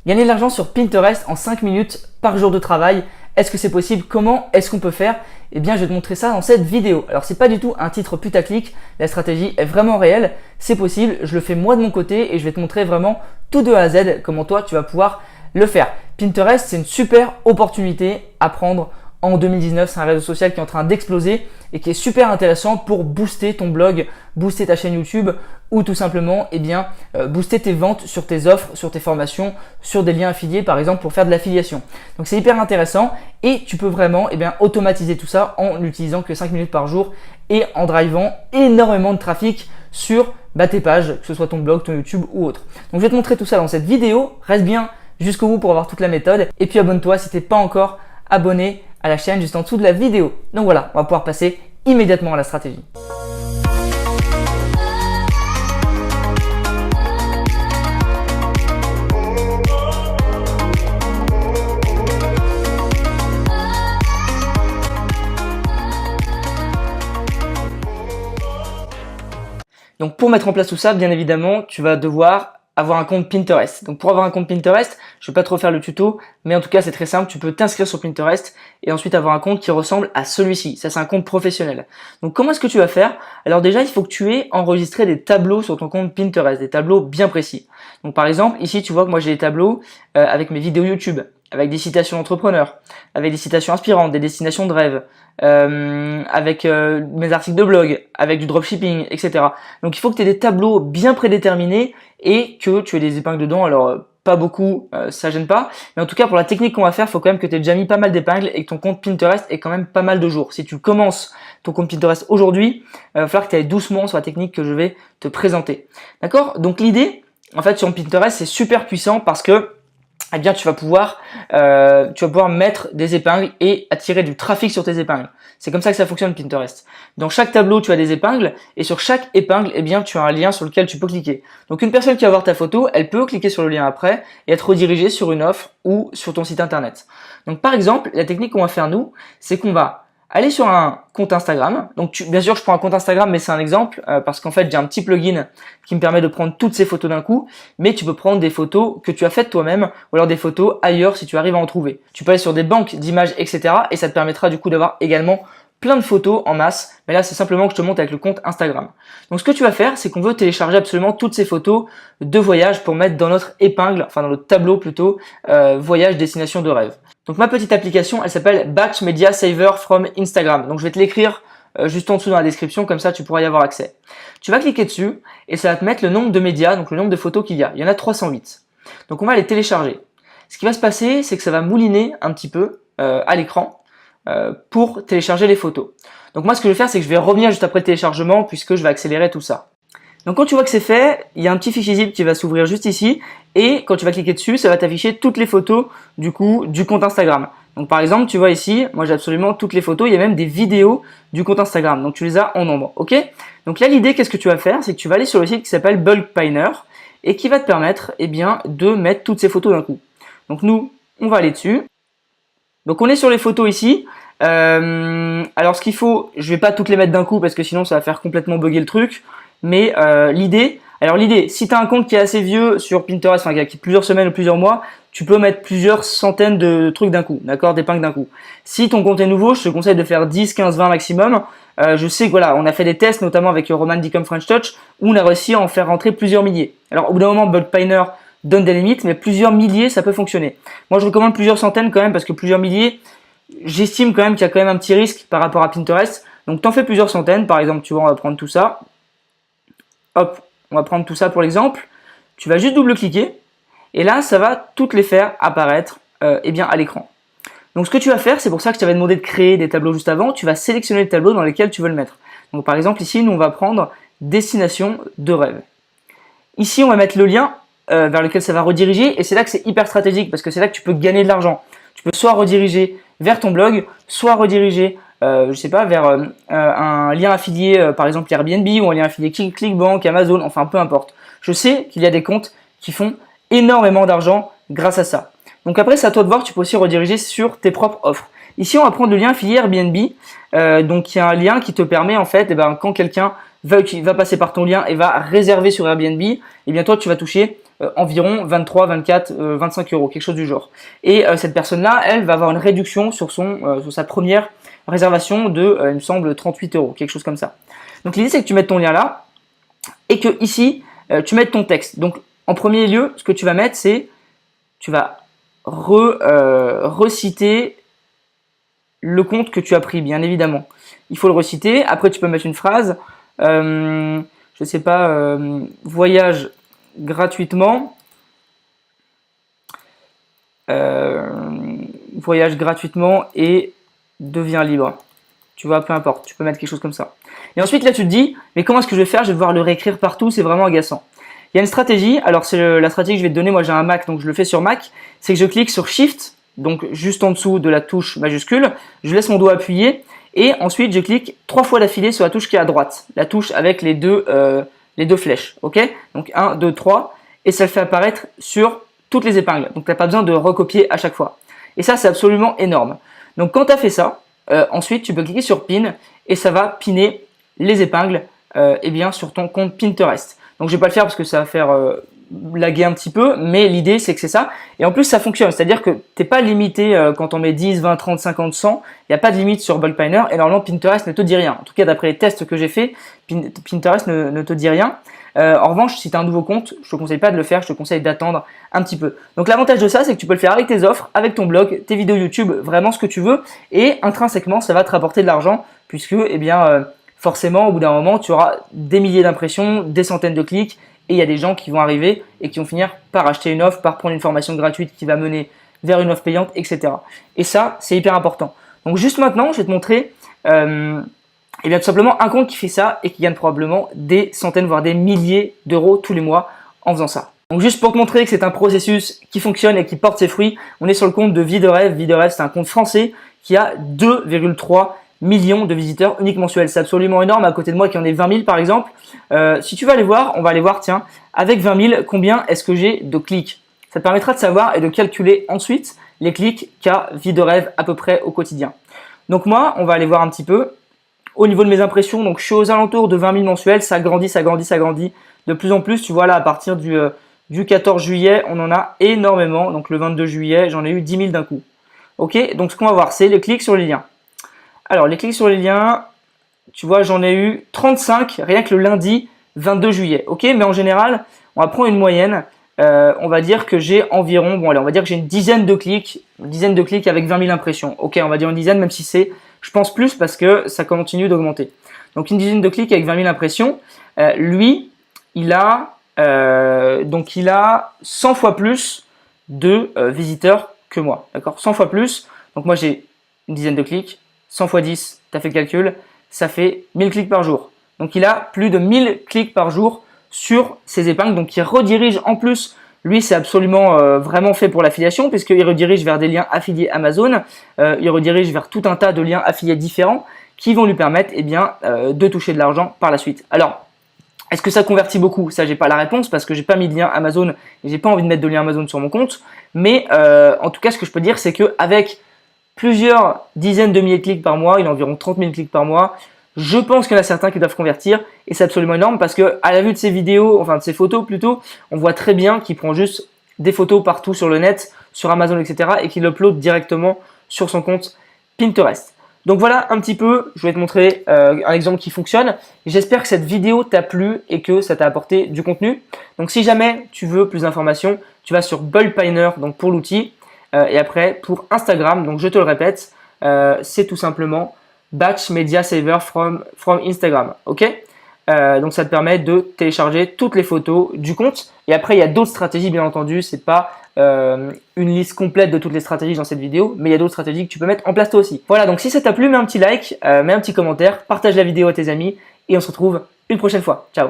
Gagner de l'argent sur Pinterest en 5 minutes par jour de travail, est-ce que c'est possible? Comment est-ce qu'on peut faire? Eh bien, je vais te montrer ça dans cette vidéo. Alors, c'est pas du tout un titre putaclic, la stratégie est vraiment réelle, c'est possible, je le fais moi de mon côté et je vais te montrer vraiment tout de A à Z comment toi tu vas pouvoir le faire. Pinterest, c'est une super opportunité à prendre en 2019, c'est un réseau social qui est en train d'exploser et qui est super intéressant pour booster ton blog, booster ta chaîne YouTube ou tout simplement booster tes ventes sur tes offres, sur tes formations, sur des liens affiliés par exemple pour faire de l'affiliation. Donc c'est hyper intéressant et tu peux vraiment automatiser tout ça en n'utilisant que 5 minutes par jour et en drivant énormément de trafic sur tes pages, que ce soit ton blog, ton YouTube ou autre. Donc je vais te montrer tout ça dans cette vidéo, reste bien jusqu'au bout pour avoir toute la méthode et puis abonne-toi si tu n'es pas encore abonné à la chaîne juste en dessous de la vidéo. Donc voilà, on va pouvoir passer immédiatement à la stratégie. Donc pour mettre en place tout ça, bien évidemment, tu vas devoir avoir un compte Pinterest. Donc pour avoir un compte Pinterest, je ne vais pas te refaire le tuto, mais en tout cas c'est très simple, tu peux t'inscrire sur Pinterest et ensuite avoir un compte qui ressemble à celui-ci. Ça c'est un compte professionnel. Donc comment est-ce que tu vas faire? Alors déjà il faut que tu aies enregistré des tableaux sur ton compte Pinterest, des tableaux bien précis. Donc par exemple ici tu vois que moi j'ai des tableaux avec mes vidéos YouTube, avec des citations d'entrepreneurs, avec des citations inspirantes, des destinations de rêve, avec mes articles de blog, avec du dropshipping, etc. Donc il faut que tu aies des tableaux bien prédéterminés et que tu aies des épingles dedans. Alors pas beaucoup, ça gêne pas, mais en tout cas pour la technique qu'on va faire, il faut quand même que tu aies déjà mis pas mal d'épingles et que ton compte Pinterest ait quand même pas mal de jours. Si tu commences ton compte Pinterest aujourd'hui, il va falloir que tu ailles doucement sur la technique que je vais te présenter. D'accord? Donc l'idée, en fait sur Pinterest, c'est super puissant parce que tu vas pouvoir mettre des épingles et attirer du trafic sur tes épingles. C'est comme ça que ça fonctionne Pinterest. Dans chaque tableau, tu as des épingles et sur chaque épingle, tu as un lien sur lequel tu peux cliquer. Donc une personne qui va voir ta photo, elle peut cliquer sur le lien après et être redirigée sur une offre ou sur ton site internet. Donc par exemple, la technique qu'on va faire nous, c'est qu'on va aller sur un compte Instagram. Donc bien sûr, je prends un compte Instagram, mais c'est un exemple parce qu'en fait, j'ai un petit plugin qui me permet de prendre toutes ces photos d'un coup. Mais tu peux prendre des photos que tu as faites toi-même ou alors des photos ailleurs si tu arrives à en trouver. Tu peux aller sur des banques d'images, etc. Et ça te permettra du coup d'avoir également plein de photos en masse. Mais là, c'est simplement que je te montre avec le compte Instagram. Donc ce que tu vas faire, c'est qu'on veut télécharger absolument toutes ces photos de voyage pour mettre dans notre épingle, enfin dans notre tableau plutôt, voyage destination de rêve. Donc ma petite application, elle s'appelle Batch Media Saver from Instagram. Donc je vais te l'écrire juste en dessous dans la description, comme ça tu pourras y avoir accès. Tu vas cliquer dessus et ça va te mettre le nombre de médias, donc le nombre de photos qu'il y a. Il y en a 308. Donc on va les télécharger. Ce qui va se passer, c'est que ça va mouliner un petit peu à l'écran pour télécharger les photos. Donc moi ce que je vais faire, c'est que je vais revenir juste après le téléchargement puisque je vais accélérer tout ça. Donc quand tu vois que c'est fait, il y a un petit fichier zip qui va s'ouvrir juste ici et quand tu vas cliquer dessus, ça va t'afficher toutes les photos du compte Instagram. Donc par exemple, tu vois ici, moi j'ai absolument toutes les photos, il y a même des vidéos du compte Instagram. Donc tu les as en nombre, ok? Donc là l'idée, qu'est-ce que tu vas faire? C'est que tu vas aller sur le site qui s'appelle Bulkpiner et qui va te permettre de mettre toutes ces photos d'un coup. Donc nous, on va aller dessus. Donc on est sur les photos ici. Alors ce qu'il faut, je vais pas toutes les mettre d'un coup parce que sinon ça va faire complètement bugger le truc. Mais l'idée, si tu as un compte qui est assez vieux sur Pinterest, enfin qui a plusieurs semaines ou plusieurs mois, tu peux mettre plusieurs centaines de trucs d'un coup, d'accord, d'épingles d'un coup. Si ton compte est nouveau, je te conseille de faire 10, 15, 20 maximum. Je sais que voilà, on a fait des tests, notamment avec Roman Dicom French Touch, où on a réussi à en faire rentrer plusieurs milliers. Alors au bout d'un moment, Bulkpiner donne des limites, mais plusieurs milliers, ça peut fonctionner. Moi, je recommande plusieurs centaines quand même, parce que plusieurs milliers, j'estime quand même qu'il y a quand même un petit risque par rapport à Pinterest. Donc t'en fais plusieurs centaines, par exemple, tu vois, on va prendre tout ça. Hop, on va prendre tout ça pour l'exemple. Tu vas juste double-cliquer et là, ça va toutes les faire apparaître à l'écran. Donc, ce que tu vas faire, c'est pour ça que je t'avais demandé de créer des tableaux juste avant. Tu vas sélectionner le tableau dans lequel tu veux le mettre. Donc, par exemple, ici, nous, on va prendre destination de rêve. Ici, on va mettre le lien vers lequel ça va rediriger et c'est là que c'est hyper stratégique parce que c'est là que tu peux gagner de l'argent. Tu peux soit rediriger vers ton blog, soit rediriger vers un lien affilié, par exemple Airbnb ou un lien affilié Clickbank, Amazon, enfin peu importe. Je sais qu'il y a des comptes qui font énormément d'argent grâce à ça. Donc après, c'est à toi de voir, tu peux aussi rediriger sur tes propres offres. Ici, on va prendre le lien affilié Airbnb. Donc, il y a un lien qui te permet, en fait, quand quelqu'un va passer par ton lien et va réserver sur Airbnb, toi, tu vas toucher environ 23, 24, 25 euros, quelque chose du genre. Et cette personne-là, elle va avoir une réduction sur sa première réservation de, il me semble, 38 euros, quelque chose comme ça. Donc l'idée, c'est que tu mettes ton lien là et que ici, tu mettes ton texte. Donc en premier lieu, ce que tu vas mettre, c'est tu vas reciter le compte que tu as pris, bien évidemment. Il faut le reciter. Après, tu peux mettre une phrase. Je sais pas, voyage gratuitement. Voyage gratuitement et deviens libre. Tu vois, peu importe, tu peux mettre quelque chose comme ça. Et ensuite, là, tu te dis, mais comment est-ce que je vais faire? Je vais devoir le réécrire partout, c'est vraiment agaçant. Il y a une stratégie, alors c'est la stratégie que je vais te donner, moi j'ai un Mac, donc je le fais sur Mac, c'est que je clique sur Shift, donc juste en dessous de la touche majuscule, je laisse mon doigt appuyé, et ensuite je clique 3 fois d'affilée sur la touche qui est à droite, la touche avec les deux flèches, ok? Donc 1, 2, 3, et ça le fait apparaître sur toutes les épingles, donc tu n'as pas besoin de recopier à chaque fois. Et ça, c'est absolument énorme. Donc quand tu as fait ça, ensuite tu peux cliquer sur Pin, et ça va piner les épingles eh bien, sur ton compte Pinterest. Donc je vais pas le faire parce que ça va faire laguer un petit peu, mais l'idée c'est que c'est ça. Et en plus ça fonctionne, c'est-à-dire que t'es pas limité quand on met 10, 20, 30, 50, 100, il n'y a pas de limite sur Bulkpiner et normalement Pinterest ne te dit rien. En tout cas d'après les tests que j'ai fait, Pinterest ne te dit rien. En revanche, si tu as un nouveau compte, je te conseille pas de le faire, je te conseille d'attendre un petit peu. Donc l'avantage de ça, c'est que tu peux le faire avec tes offres, avec ton blog, tes vidéos YouTube, vraiment ce que tu veux, et intrinsèquement ça va te rapporter de l'argent puisque eh bien forcément, au bout d'un moment, tu auras des milliers d'impressions, des centaines de clics, et il y a des gens qui vont arriver et qui vont finir par acheter une offre, par prendre une formation gratuite qui va mener vers une offre payante, etc. Et ça, c'est hyper important. Donc juste maintenant, je vais te montrer eh bien, tout simplement un compte qui fait ça et qui gagne probablement des centaines, voire des milliers d'euros tous les mois en faisant ça. Donc juste pour te montrer que c'est un processus qui fonctionne et qui porte ses fruits, on est sur le compte de Vie de Rêve. Vie de Rêve, c'est un compte français qui a 2,3 millions de visiteurs uniques mensuels. C'est absolument énorme. À côté de moi qui en ai 20 000 par exemple. Si tu vas aller voir, on va aller voir, tiens, avec 20 000, combien est-ce que j'ai de clics? Ça te permettra de savoir et de calculer ensuite les clics qu'a Vie de Rêve à peu près au quotidien. Donc moi, on va aller voir un petit peu. Au niveau de mes impressions, donc je suis aux alentours de 20 000 mensuels. Ça grandit, ça grandit, ça grandit. De plus en plus, tu vois là, à partir du 14 juillet, on en a énormément. Donc le 22 juillet, j'en ai eu 10 000 d'un coup. Ok, donc ce qu'on va voir, c'est les clics sur les liens. Alors, les clics sur les liens, tu vois, j'en ai eu 35 rien que le lundi 22 juillet. Ok, mais en général, on va prendre une moyenne. On va dire que j'ai environ, bon allez, on va dire que j'ai une dizaine de clics avec 20 000 impressions. Ok, on va dire une dizaine, même si c'est, je pense plus parce que ça continue d'augmenter. Donc une dizaine de clics avec 20 000 impressions. Lui, il a 100 fois plus de visiteurs que moi. D'accord, 100 fois plus. Donc moi j'ai une dizaine de clics. 100 fois 10, tu as fait le calcul, ça fait 1000 clics par jour. Donc il a plus de 1000 clics par jour sur ses épingles, donc il redirige en plus, lui c'est absolument vraiment fait pour l'affiliation puisqu'il redirige vers des liens affiliés Amazon, il redirige vers tout un tas de liens affiliés différents qui vont lui permettre eh bien, de toucher de l'argent par la suite. Alors, est-ce que ça convertit beaucoup? Ça, j'ai pas la réponse parce que j'ai pas mis de lien Amazon et j'ai pas envie de mettre de lien Amazon sur mon compte, mais en tout cas ce que je peux dire c'est qu'avec plusieurs dizaines de milliers de clics par mois, il a environ 30 000 clics par mois. Je pense qu'il y en a certains qui doivent convertir et c'est absolument énorme parce que à la vue de ces vidéos, enfin de ces photos plutôt, on voit très bien qu'il prend juste des photos partout sur le net, sur Amazon, etc. et qu'il upload directement sur son compte Pinterest. Donc voilà un petit peu, je vais te montrer un exemple qui fonctionne. J'espère que cette vidéo t'a plu et que ça t'a apporté du contenu. Donc si jamais tu veux plus d'informations, tu vas sur Bulkpiner, donc pour l'outil. Et après, pour Instagram, donc je te le répète, c'est tout simplement Batch Media Saver from Instagram. Ok, donc ça te permet de télécharger toutes les photos du compte. Et après, il y a d'autres stratégies, bien entendu. C'est pas une liste complète de toutes les stratégies dans cette vidéo, mais il y a d'autres stratégies que tu peux mettre en place toi aussi. Voilà, donc si ça t'a plu, mets un petit like, mets un petit commentaire, partage la vidéo à tes amis et on se retrouve une prochaine fois. Ciao!